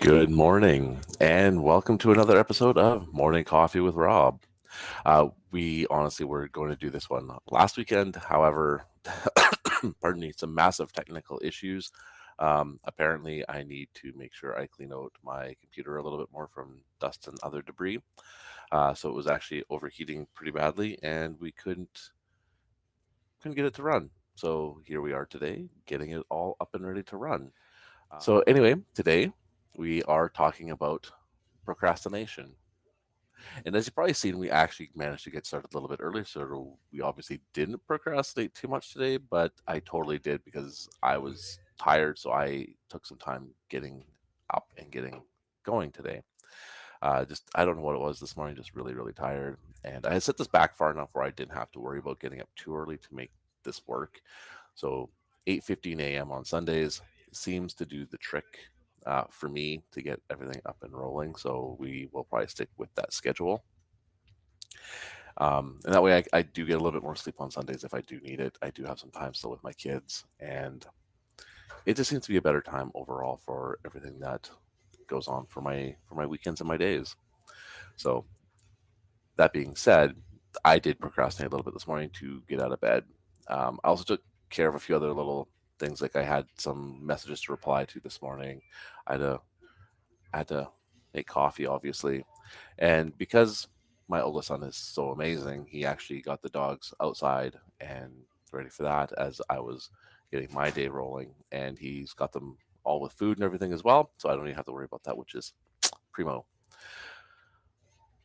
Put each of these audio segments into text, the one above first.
Good morning, and welcome to another episode of Morning Coffee with Rob. We honestly were going to do this one last weekend. However, pardon me, some massive technical issues. Apparently, I need to make sure I clean out my computer a little bit more from dust and other debris. So it was actually overheating pretty badly, and we couldn't get it to run. So here we are today, getting it all up and ready to run. So anyway, today we are talking about procrastination. And as you've probably seen, we actually managed to get started a little bit early. So we obviously didn't procrastinate too much today, but I totally did because I was tired. So I took some time getting up and getting going today. I don't know what it was this morning, just really, really tired. And I had set this back far enough where I didn't have to worry about getting up too early to make this work. So 8:15 a.m. on Sundays seems to do the trick for me to get everything up and rolling. So we will probably stick with that schedule. And that way I do get a little bit more sleep on Sundays if I do need it. I do have some time still with my kids, and it just seems to be a better time overall for everything that goes on for my weekends and my days. So that being said, I did procrastinate a little bit this morning to get out of bed. I also took care of a few other little things, like I had some messages to reply to this morning. I had to I had to make coffee, obviously, and because my oldest son is so amazing, he actually got the dogs outside and ready for that as I was getting my day rolling, and he's got them all with food and everything as well, so I don't even have to worry about that, which is primo.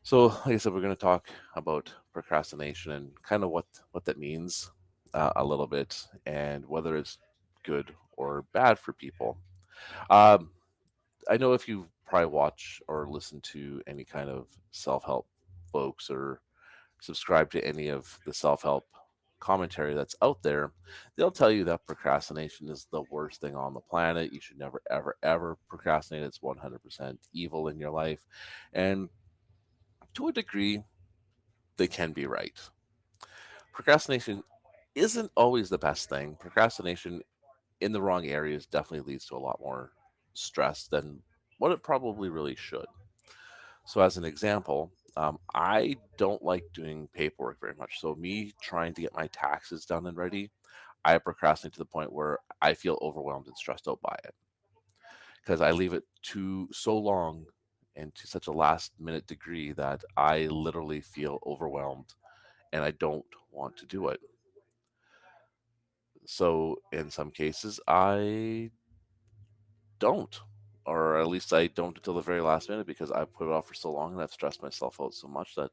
So, like I said, we're going to talk about procrastination and kind of what that means a little bit, and whether it's good or bad for people. Um, I know if you probably watch or listen to any kind of self-help folks or subscribe to any of the self-help commentary that's out there, they'll tell you that procrastination is the worst thing on the planet. You should never, ever, ever procrastinate. It's 100% evil in your life. And to a degree, they can be right. Procrastination isn't always the best thing. Procrastination in the wrong areas definitely leads to a lot more stress than what it probably really should. So, as an example, I don't like doing paperwork very much. So, me trying to get my taxes done and ready, I procrastinate to the point where I feel overwhelmed and stressed out by it because I leave it to so long and to such a last minute degree that I literally feel overwhelmed and I don't want to do it. So, in some cases, I don't, or at least I don't until the very last minute because I put it off for so long and I've stressed myself out so much that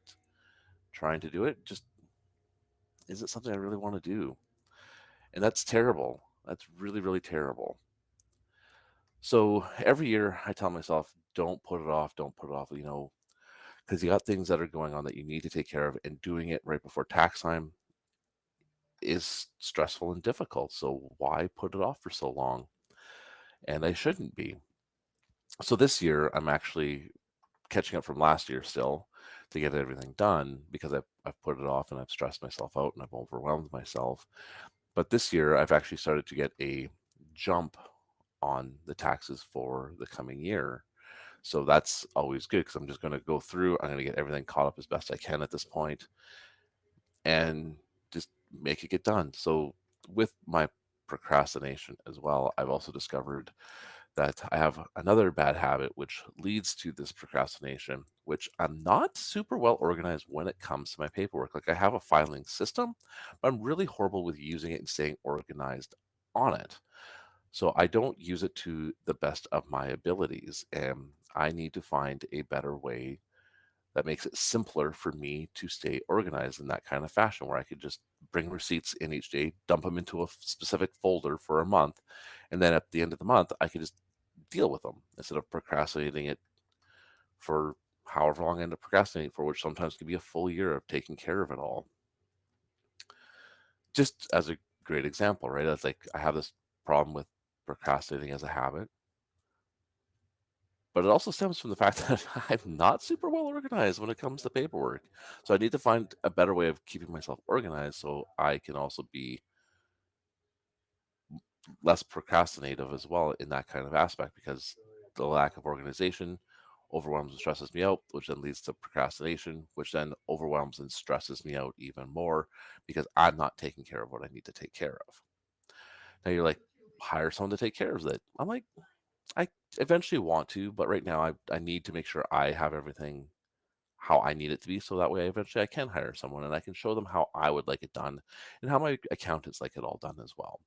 trying to do it just isn't something I really want to do. And that's terrible. That's really, really terrible. So every year I tell myself, don't put it off, don't put it off, because you got things that are going on that you need to take care of, and doing it right before tax time is stressful and difficult. So why put it off for so long? And I shouldn't be. So this year I'm actually catching up from last year still to get everything done because I've put it off and I've stressed myself out and I've overwhelmed myself. But this year, I've actually started to get a jump on the taxes for the coming year. So that's always good because I'm just going to go through. I'm going to get everything caught up as best I can at this point and just make it get done. So with my procrastination as well, I've also discovered that I have another bad habit which leads to this procrastination, which I'm not super well organized when it comes to my paperwork. Like I have a filing system, but I'm really horrible with using it and staying organized on it. So I don't use it to the best of my abilities. And I need to find a better way that makes it simpler for me to stay organized in that kind of fashion where I could just bring receipts in each day, dump them into a specific folder for a month, and then at the end of the month, I could just deal with them instead of procrastinating it for however long I end up procrastinating for, which sometimes can be a full year of taking care of it all. Just as a great example, right? That's like I have this problem with procrastinating as a habit, but it also stems from the fact that I'm not super well organized when it comes to paperwork. So I need to find a better way of keeping myself organized so I can also be less procrastinative as well in that kind of aspect because the lack of organization overwhelms and stresses me out, which then leads to procrastination, which then overwhelms and stresses me out even more because I'm not taking care of what I need to take care of. Now you're like, hire someone to take care of it. I'm like, I eventually want to, but right now I need to make sure I have everything how I need it to be, so that way eventually I can hire someone and I can show them how I would like it done and how my accountants like it all done as well.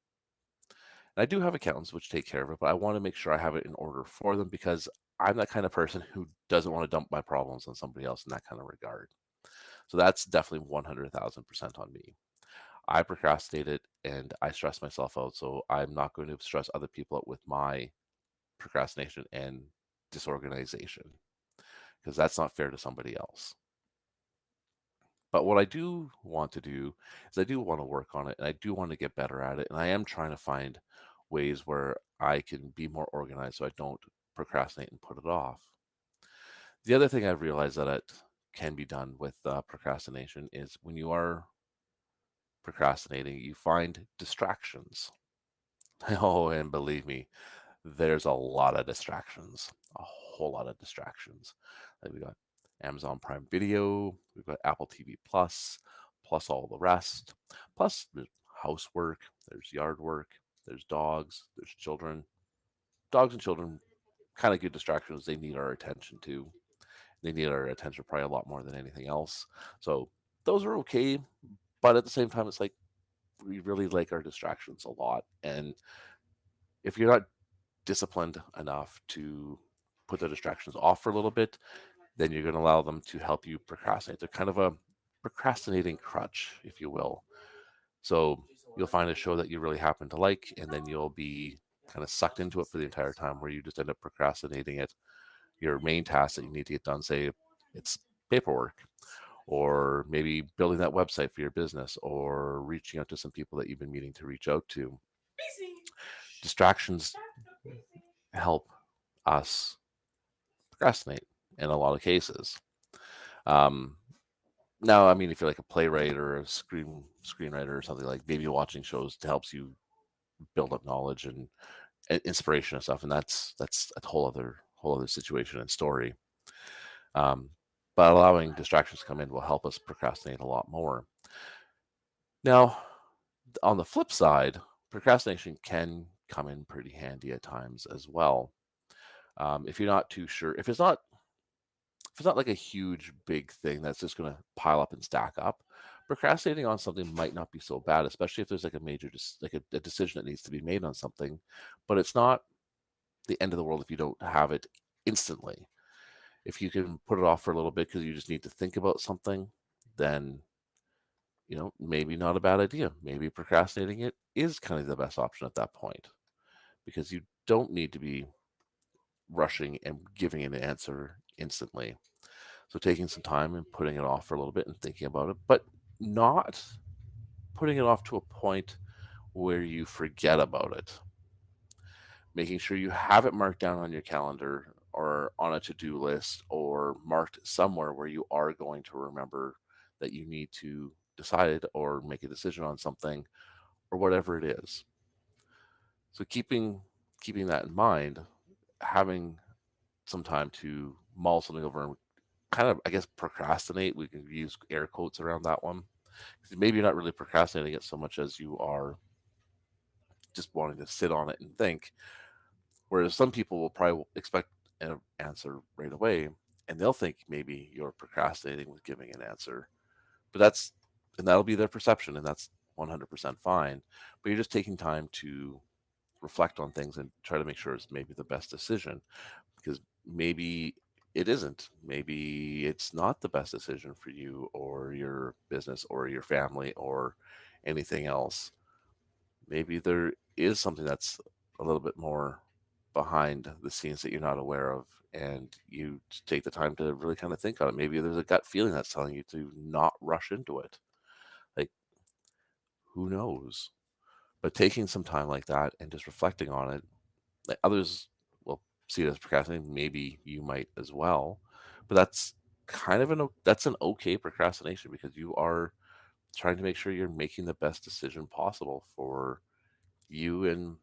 And I do have accountants which take care of it, but I want to make sure I have it in order for them because I'm that kind of person who doesn't want to dump my problems on somebody else in that kind of regard. So that's definitely 100,000% on me. I procrastinated and I stress myself out, so I'm not going to stress other people out with my procrastination and disorganization because that's not fair to somebody else. But what I do want to do is I do want to work on it and I do want to get better at it. And I am trying to find ways where I can be more organized so I don't procrastinate and put it off. The other thing I've realized that it can be done with procrastination is when you are procrastinating, you find distractions. Oh, and believe me, there's a lot of distractions, a whole lot of distractions. Like we got Amazon Prime Video, we've got Apple TV Plus, plus all the rest. Plus there's housework, there's yard work, there's dogs, there's children. Dogs and children kind of good distractions. They need our attention too. They need our attention probably a lot more than anything else. So those are okay, but at the same time, it's like we really like our distractions a lot. And if you're not disciplined enough to put the distractions off for a little bit, then you're going to allow them to help you procrastinate. They're kind of a procrastinating crutch, if you will. So you'll find a show that you really happen to like, and then you'll be kind of sucked into it for the entire time where you just end up procrastinating it. Your main task that you need to get done, say it's paperwork, or maybe building that website for your business, or reaching out to some people that you've been meaning to reach out to. Distractions help us procrastinate in a lot of cases. Um, Now, I mean, if you're like a playwright or a screenwriter or something like maybe watching shows helps you build up knowledge and inspiration and stuff, and that's a whole other situation and story. Um, but allowing distractions to come in will help us procrastinate a lot more. Now, on the flip side, procrastination can come in pretty handy at times as well. If you're not too sure, if it's not like a huge big thing that's just going to pile up and stack up, procrastinating on something might not be so bad, especially if there's like a major, like a decision that needs to be made on something. But it's not the end of the world if you don't have it instantly. If you can put it off for a little bit because you just need to think about something, then maybe not a bad idea. Maybe procrastinating it is kind of the best option at that point because you don't need to be rushing and giving an answer instantly. So taking some time and putting it off for a little bit and thinking about it, but not putting it off to a point where you forget about it. Making sure you have it marked down on your calendar or on a to-do list or marked somewhere where you are going to remember that you need to decide or make a decision on something or whatever it is. So keeping that in mind, having some time to mull something over and kind of, I guess, procrastinate. We can use air quotes around that one. 'Cause maybe you're not really procrastinating it so much as you are just wanting to sit on it and think. Whereas some people will probably expect an answer right away, and they'll think maybe you're procrastinating with giving an answer. But that'll be their perception, and that's 100% fine. But you're just taking time to reflect on things and try to make sure it's maybe the best decision because maybe it isn't. Maybe it's not the best decision for you or your business or your family or anything else. Maybe there is something that's a little bit more behind the scenes that you're not aware of, and you take the time to really kind of think on it. Maybe there's a gut feeling that's telling you to not rush into it. Like, who knows? But taking some time like that and just reflecting on it, like others will see it as procrastinating. Maybe you might as well, but that's that's an okay procrastination because you are trying to make sure you're making the best decision possible for you and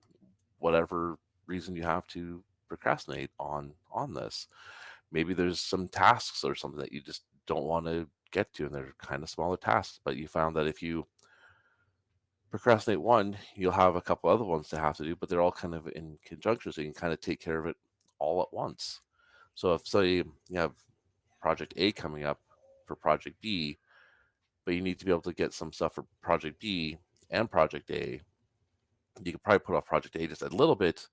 whatever reason you have to procrastinate on this. Maybe there's some tasks or something that you just don't want to get to, and they're kind of smaller tasks, but you found that if you procrastinate one, you'll have a couple other ones to have to do, but they're all kind of in conjunction, so you can kind of take care of it all at once. So if say you have project A coming up for project B, but you need to be able to get some stuff for project B and project A, you could probably put off project A just a little bit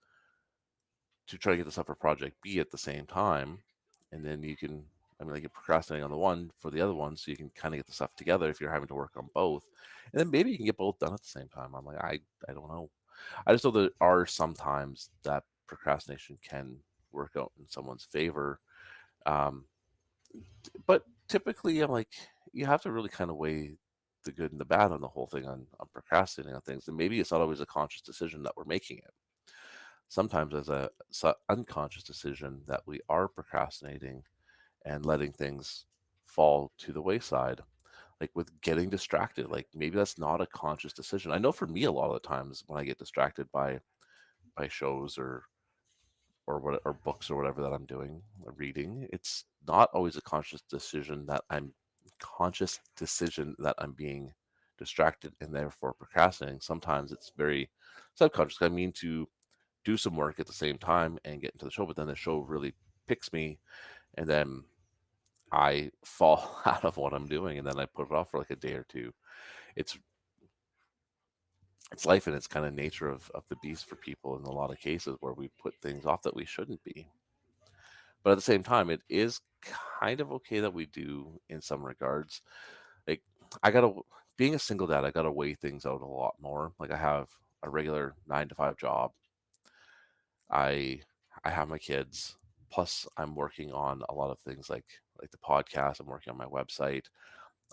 to try to get the stuff for project B at the same time. And then you can, I mean, like you're procrastinating on the one for the other one, so you can kind of get the stuff together if you're having to work on both. And then maybe you can get both done at the same time. I'm like, I don't know. I just know there are sometimes that procrastination can work out in someone's favor. Um, but typically, I'm like, you have to really kind of weigh the good and the bad on the whole thing on procrastinating on things. And maybe it's not always a conscious decision that we're making it. Sometimes as a unconscious decision that we are procrastinating and letting things fall to the wayside, like with getting distracted. Like maybe that's not a conscious decision. I know for me, a lot of the times when I get distracted by shows or books or whatever that I'm doing or reading, it's not always a conscious decision that I'm being distracted and therefore procrastinating. Sometimes it's very subconscious. I mean to do some work at the same time and get into the show, but then the show really picks me, and then I fall out of what I'm doing, and then I put it off for like a day or two. It's it's life and it's kind of nature of the beast for people in a lot of cases where we put things off that we shouldn't be. But at the same time, it is kind of okay that we do in some regards. Like I gotta being a single dad, I gotta weigh things out a lot more. Like I have a regular 9 to 5 job. I I have my kids. Plus, I'm working on a lot of things like the podcast. I'm working on my website.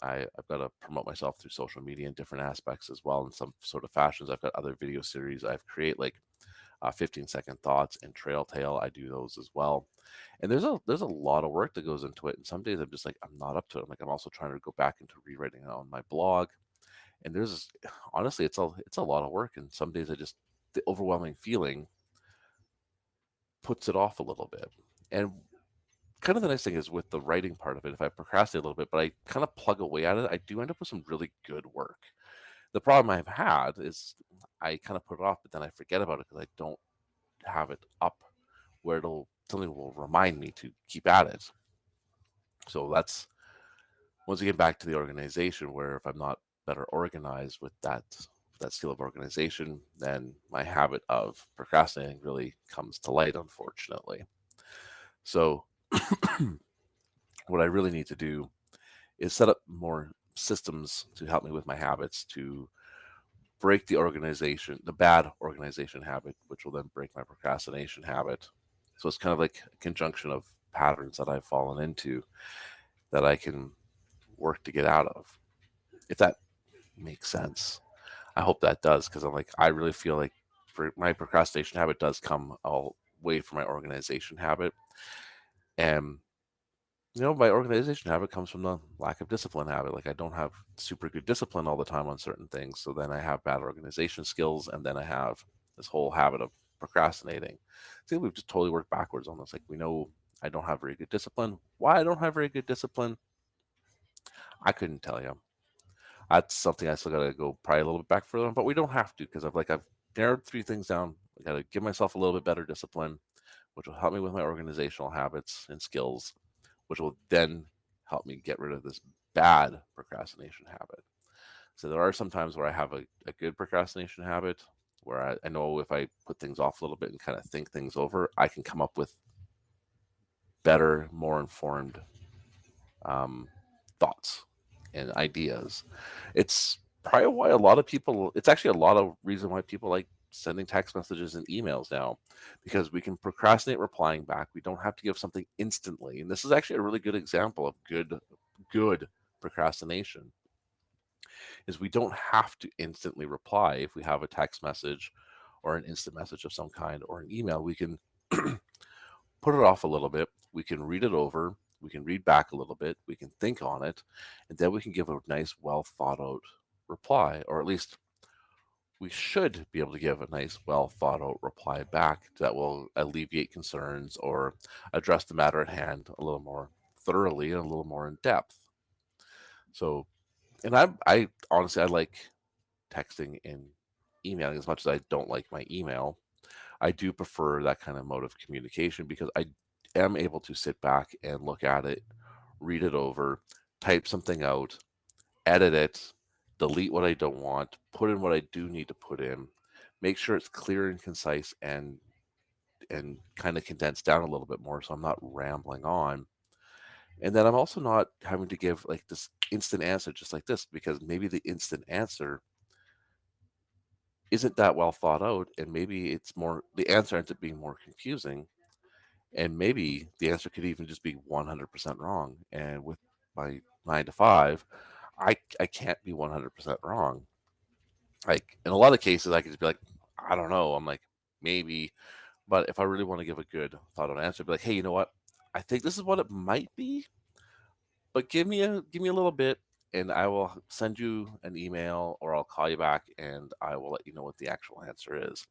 I've got to promote myself through social media in different aspects as well in some sort of fashions. I've got other video series I've create like 15-second thoughts and trail tale. I do those as well. And there's a lot of work that goes into it. And some days I'm just like I'm not up to it. I'm like I'm also trying to go back into rewriting it on my blog. And there's honestly it's a lot of work. And some days I just the overwhelming feeling puts it off a little bit. And kind of the nice thing is with the writing part of it, if I procrastinate a little bit, but I kind of plug away at it, I do end up with some really good work. The problem I've had is I kind of put it off, but then I forget about it because I don't have it up where it'll something will remind me to keep at it. So that's once again back to the organization where if I'm not better organized with that skill of organization, then my habit of procrastinating really comes to light, unfortunately. So what I really need to do is set up more systems to help me with my habits to break the bad organization habit, which will then break my procrastination habit. So it's kind of like a conjunction of patterns that I've fallen into that I can work to get out of. If that makes sense. I hope that does because I really feel like my procrastination habit does come all way from my organization habit. And my organization habit comes from the lack of discipline habit. Like I don't have super good discipline all the time on certain things. So then I have bad organization skills, and then I have this whole habit of procrastinating. See, we've just totally worked backwards on this. Like we know I don't have very good discipline. Why I don't have very good discipline, I couldn't tell you. That's something I still gotta go probably a little bit back further on, but we don't have to because I've narrowed 3 things down. I gotta give myself a little bit better discipline, which will help me with my organizational habits and skills, which will then help me get rid of this bad procrastination habit. So there are some times where I have a good procrastination habit where I know if I put things off a little bit and kind of think things over, I can come up with better, more informed um, thoughts and ideas. It's probably why it's actually a lot of reason why people like sending text messages and emails now because we can procrastinate replying back. We don't have to give something instantly. And this is actually a really good example of good procrastination is we don't have to instantly reply if we have a text message or an instant message of some kind or an email. We can put it off a little bit. We can read it over. We can read back a little bit. We can think on it. And then we can give a nice, well thought out reply, or at least we should be able to give a nice, well thought out reply back that will alleviate concerns or address the matter at hand a little more thoroughly and a little more in depth. So, and I honestly, I like texting and emailing as much as I don't like my email. I do prefer that kind of mode of communication because I am able to sit back and look at it, read it over, type something out, edit it, delete what I don't want, put in what I do need to put in, make sure it's clear and concise and kind of condensed down a little bit more so I'm not rambling on. And then I'm also not having to give like this instant answer just like this because maybe the instant answer isn't that well thought out and maybe it's more the answer ends up being more confusing and maybe the answer could even just be 100% wrong. And with my 9 to 5, I can't be 100% wrong. Like in a lot of cases, I could just be like, I don't know. I'm like, maybe. But if I really want to give a good thought out answer, I'd be like, hey, you know what? I think this is what it might be, but give me a little bit and I will send you an email or I'll call you back and I will let you know what the actual answer is.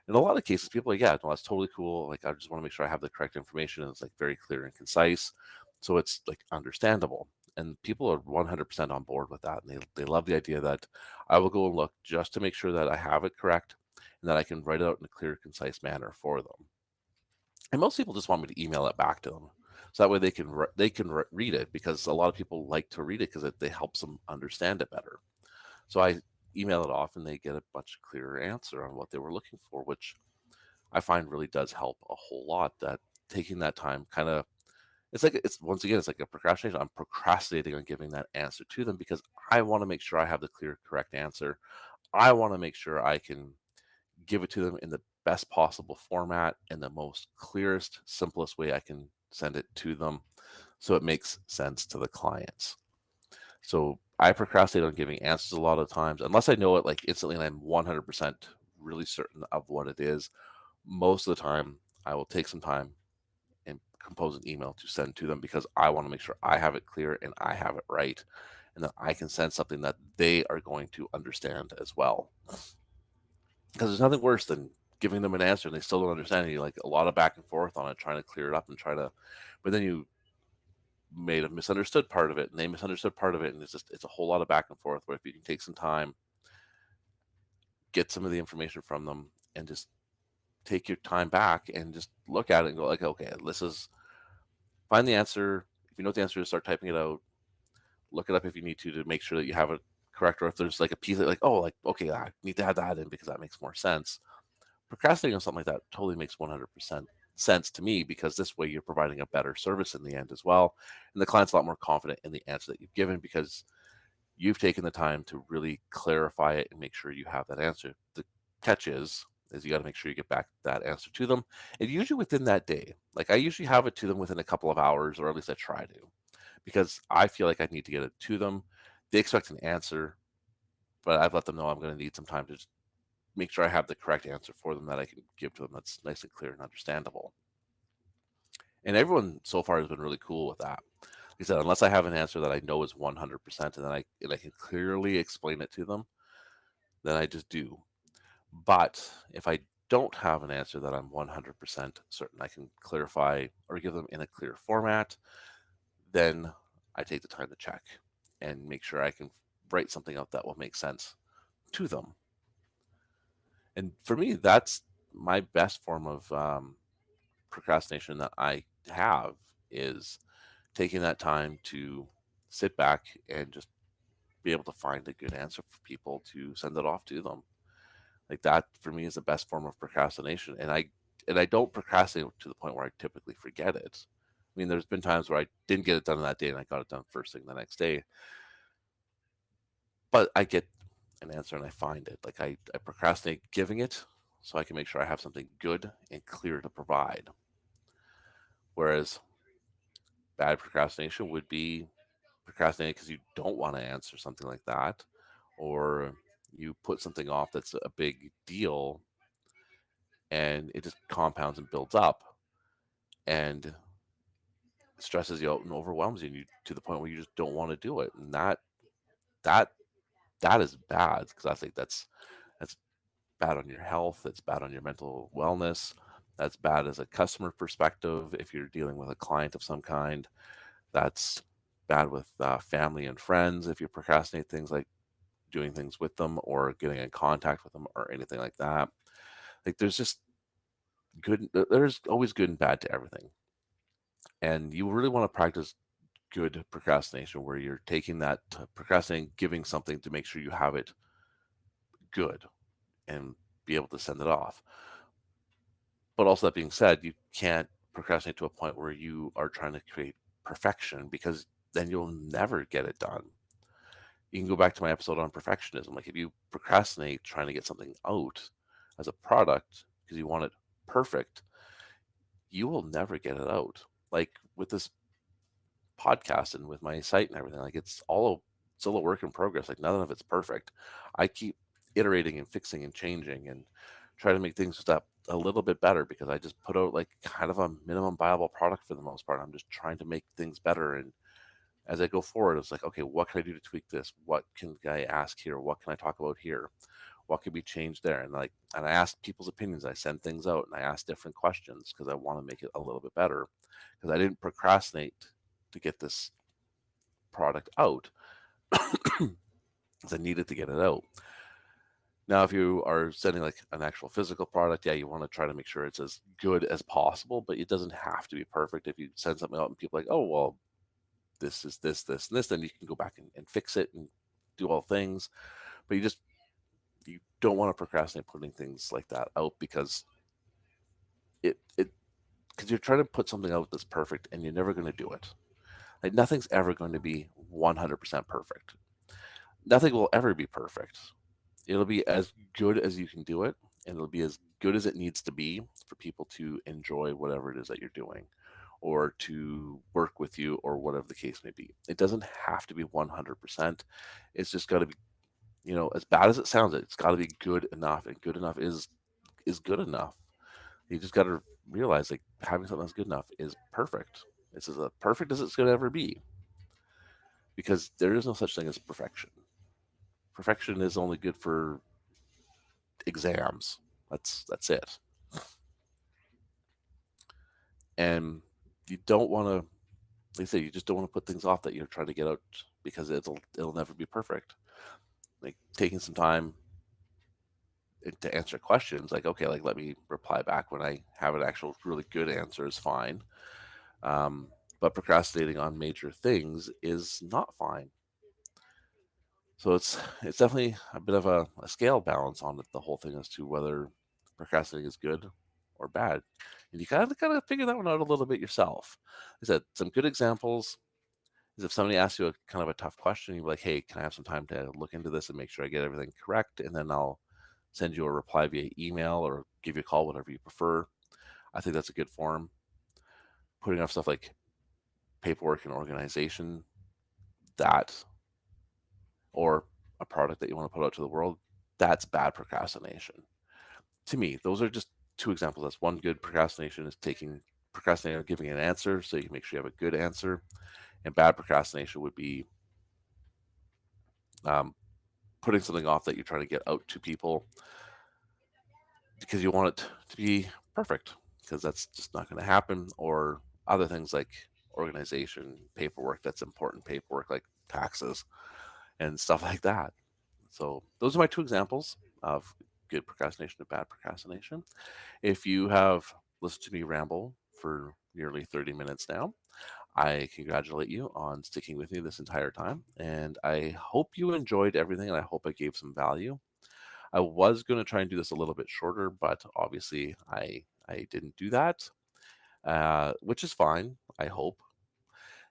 In a lot of cases, people are like, yeah, no, that's totally cool. Like, I just want to make sure I have the correct information and it's like very clear and concise. So it's like understandable. And people are 100% on board with that. And they love the idea that I will go and look just to make sure that I have it correct and that I can write it out in a clear, concise manner for them. And most people just want me to email it back to them. So that way they can read it because a lot of people like to read it because it helps them understand it better. So I email it off and they get a much clearer answer on what they were looking for, which I find really does help a whole lot. That taking that time kind of it's once again it's like a procrastination. I'm procrastinating on giving that answer to them because I want to make sure I have the clear correct answer. I want to make sure I can give it to them in the best possible format in the most clearest, simplest way I can send it to them so it makes sense to the clients. So I procrastinate on giving answers a lot of times unless I know it like instantly and I'm 100% really certain of what it is. Most of the time, I will take some time and compose an email to send to them because I want to make sure I have it clear and I have it right and that I can send something that they are going to understand as well. Because there's nothing worse than giving them an answer and they still don't understand it. You like a lot of back and forth on it, trying to clear it up and try to, but then you made a misunderstood part of it and they misunderstood part of it. And it's a whole lot of back and forth where if you can take some time, get some of the information from them and just take your time back and just look at it and go like, okay, this is find the answer. If you know what the answer is, start typing it out. Look it up if you need to make sure that you have it correct. Or if there's like a piece that like, oh, like okay, I need to add that in because that makes more sense. Procrastinating on something like that totally makes 100% sense to me because this way you're providing a better service in the end as well, and the client's a lot more confident in the answer that you've given because you've taken the time to really clarify it and make sure you have that answer. The catch is you got to make sure you get back that answer to them, and usually within that day. Like I usually have it to them within a couple of hours, or at least I try to, because I feel like I need to get it to them. They expect an answer, but I've let them know I'm going to need some time to just make sure I have the correct answer for them that I can give to them that's nice and clear and understandable. And everyone so far has been really cool with that. Like I said, unless I have an answer that I know is 100% and then I can clearly explain it to them, then I just do. But if I don't have an answer that I'm 100% certain I can clarify or give them in a clear format, then I take the time to check and make sure I can write something out that will make sense to them. And for me, that's my best form of procrastination that I have is taking that time to sit back and just be able to find a good answer for people to send it off to them. Like that for me is the best form of procrastination. And I don't procrastinate to the point where I typically forget it. I mean, there's been times where I didn't get it done that day and I got it done first thing the next day, but I get an answer and I find it. Like I procrastinate giving it so I can make sure I have something good and clear to provide. Whereas bad procrastination would be procrastinating because you don't want to answer something like that, or you put something off that's a big deal and it just compounds and builds up and stresses you out and overwhelms you to the point where you just don't want to do it. And that that is bad because I think that's bad on your health. It's bad on your mental wellness. That's bad as a customer perspective. If you're dealing with a client of some kind, that's bad with family and friends. If you procrastinate things like doing things with them or getting in contact with them or anything like that, like there's just there's always good and bad to everything. And you really want to practice good procrastination where you're taking that procrastinating, giving something to make sure you have it good and be able to send it off. But also, that being said, you can't procrastinate to a point where you are trying to create perfection because then you'll never get it done. You can go back to my episode on perfectionism. Like if you procrastinate trying to get something out as a product because you want it perfect, you will never get it out. Like with this podcast and with my site and everything, like it's all still a work in progress. Like none of it's perfect. I keep iterating and fixing and changing and try to make things just a little bit better because I just put out like kind of a minimum viable product for the most part. I'm just trying to make things better. And as I go forward, it's like, okay, what can I do to tweak this? What can I ask here? What can I talk about here? What could be changed there? And like, and I ask people's opinions. I send things out and I ask different questions because I want to make it a little bit better. Because I didn't procrastinate to get this product out because I needed to get it out. Now, if you are sending like an actual physical product, yeah, you want to try to make sure it's as good as possible, but it doesn't have to be perfect. If you send something out and people are like, oh, well, this is this, and this, then you can go back and fix it and do all things. But you don't want to procrastinate putting things like that out because it because you're trying to put something out that's perfect and you're never going to do it. Like nothing's ever going to be 100% perfect. Nothing will ever be perfect. It'll be as good as you can do it, and it'll be as good as it needs to be for people to enjoy whatever it is that you're doing or to work with you or whatever the case may be. It doesn't have to be 100%. It's just got to be, as bad as it sounds, it's got to be good enough, and good enough is good enough. You just got to realize like having something that's good enough is perfect. It's as perfect as it's going to ever be because there is no such thing as perfection. Perfection is only good for exams. That's it. And you don't want to, like I say, you just don't want to put things off that you're trying to get out because it'll never be perfect. Like taking some time to answer questions, like okay, like let me reply back when I have an actual really good answer is fine. Um, but procrastinating on major things is not fine. So it's definitely a bit of a scale balance on it, the whole thing as to whether procrastinating is good or bad. And you kind of figure that one out a little bit yourself. I said some good examples is if somebody asks you a kind of a tough question, you're like, hey, can I have some time to look into this and make sure I get everything correct? And then I'll send you a reply via email or give you a call, whatever you prefer. I think that's a good form. Putting off stuff like paperwork and organization, that or a product that you want to put out to the world, that's bad procrastination. To me, those are just two examples. That's one good procrastination is taking procrastinating or giving an answer so you can make sure you have a good answer. And bad procrastination would be um, putting something off that you're trying to get out to people because you want it to be perfect because that's just not going to happen. Or other things like organization, paperwork, that's important paperwork like taxes and stuff like that. So those are my two examples of good procrastination and bad procrastination. If you have listened to me ramble for nearly 30 minutes now, I congratulate you on sticking with me this entire time. And I hope you enjoyed everything and I hope I gave some value. I was going to try and do this a little bit shorter, but obviously I didn't do that, which is fine, I hope.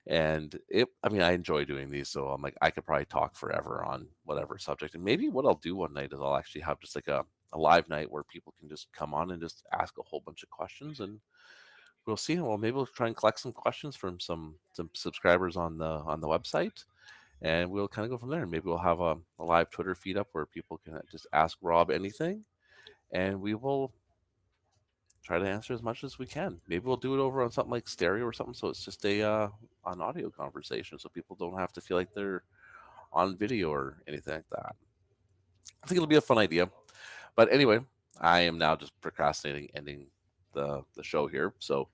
And I mean, I enjoy doing these, so I'm like, I could probably talk forever on whatever subject. And maybe what I'll do one night is I'll actually have just like a live night where people can just come on and just ask a whole bunch of questions, and we'll see. Well, maybe we'll try and collect some questions from some subscribers on the website, and we'll kind of go from there. And maybe we'll have a live Twitter feed up where people can just ask Rob anything, and we will try to answer as much as we can. Maybe we'll do it over on something like stereo or something, so it's just an audio conversation, so people don't have to feel like they're on video or anything like that. I think it'll be a fun idea. But anyway, I am now just procrastinating ending the show here. So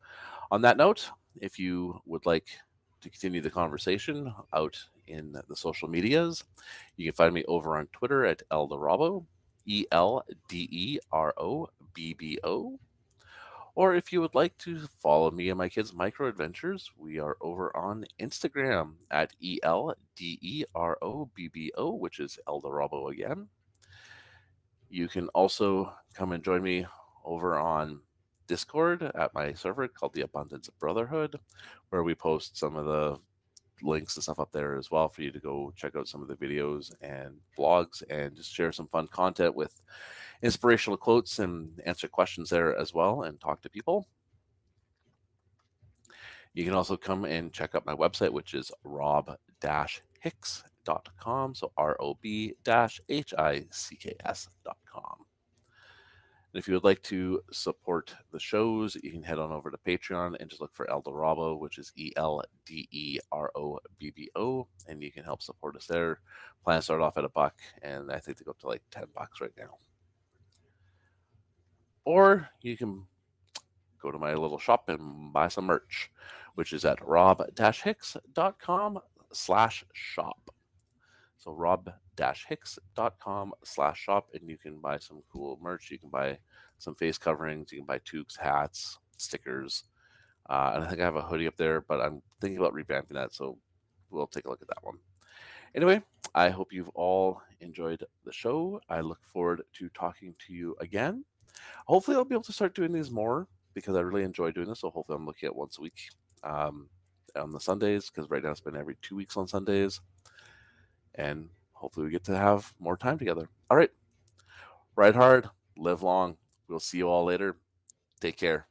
on that note, if you would like to continue the conversation out in the social medias, you can find me over on Twitter at Eldorabo, ELDEROBBO. Or if you would like to follow me and my kids' micro adventures, we are over on Instagram at ELDEROBBO, which is Eldorabo again. You can also come and join me over on Discord at my server called the Abundance Brotherhood, where we post some of the links and stuff up there as well for you to go check out some of the videos and blogs and just share some fun content with inspirational quotes and answer questions there as well and talk to people. You can also come and check out my website, which is rob-hicks.com. So rob-hicks.com. And if you would like to support the shows, you can head on over to Patreon and just look for Eldorabo, which is ELDEROBBO, and you can help support us there. Plan to start off at $1, and I think they go up to like $10 right now. Or you can go to my little shop and buy some merch, which is at rob-hicks.com/shop. So rob-hicks.com/shop, and you can buy some cool merch. You can buy some face coverings. You can buy toques, hats, stickers. And I think I have a hoodie up there, but I'm thinking about revamping that. So we'll take a look at that one. Anyway, I hope you've all enjoyed the show. I look forward to talking to you again. Hopefully, I'll be able to start doing these more because I really enjoy doing this. So hopefully, I'm looking at once a week on the Sundays, because right now it's been every 2 weeks on Sundays. And hopefully we get to have more time together. All right. Ride hard, live long. We'll see you all later. Take care.